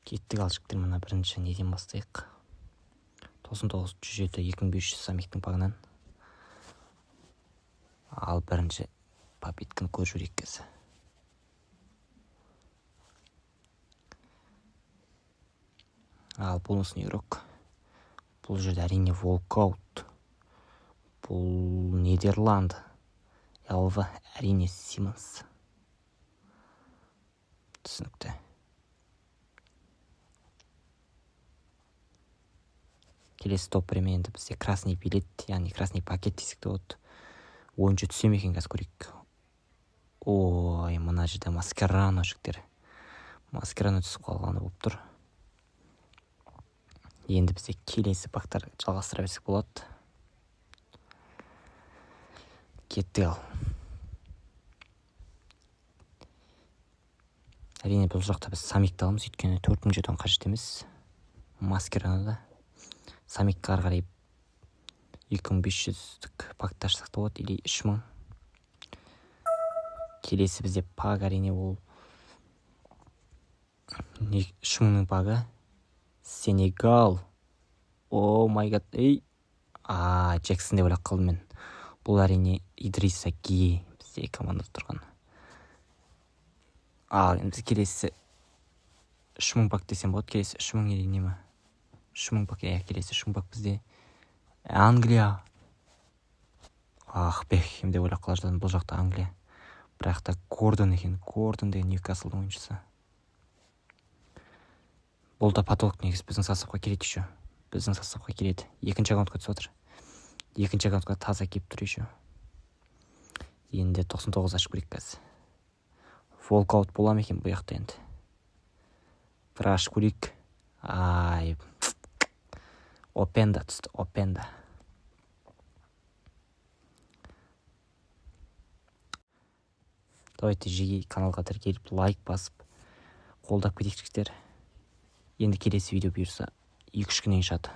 Кеттік ал жігіттер, мына бірінші неден бастайық. 99-107 2500 самиктің пагынан. Ал бірінші попитканы көріп жүрейік кәзі. Ал бонусный игрок. Бұл жерде әрине Волкаут. Бұл Нидерланд. Элва әрине Симмонс. Түсінікті. Келесі топ премия енді бізде красный билет, яғни красный пакет десек те болады. Ойыншы түсем екен, қазір көрейік. Ой, мына жерде Маскерано жігіттер. Маскерано түсіп қалғаны болып тұр. Енді бізде келесі пактар жалғастыра берсек болады. Кеттік ал. Әрине бұл жақта біз самикті аламыз, өйткені 4000 жетон қажет емес. Маскеранода самикке қарай 2500-дік пакт ашсақ та болады, или 3000. Келесі бізде пак әрине ол 3000-ның пагы. Сенегал. О май гад. Джексон деп ойлап қалдым мен. Бұл әрине Идриса Ги бізде командада тұрған. Енді келесі 3000 пак десем болады. Келесі 3000 не ме? 3000 пак, келесі 3000 пак бізде Англия. Бекхем деп ойлап қалдым. Бұл жақта Англия. Бірақ та Гордон екен. Гордон деген Ньюкаслдың ойыншысы. Бұл да потолок негіз біздің составқа келеді еще. Біздің составқа келеді. Екінші аккаунтқа түсіп отыр. Екінші аккаунтқа таза келіп тұр еще. Енді 99 ашып көрейік қазір. Волкаут болам екен бұл жақта енді. Бір ашып көрейік. Опенда түсті. Опенда. Давайте жиі каналға тіркеліп, лайк басып, қолдап кетейік жігіттер. Енді келесі видео бұйырса 2-3 күннен шығады.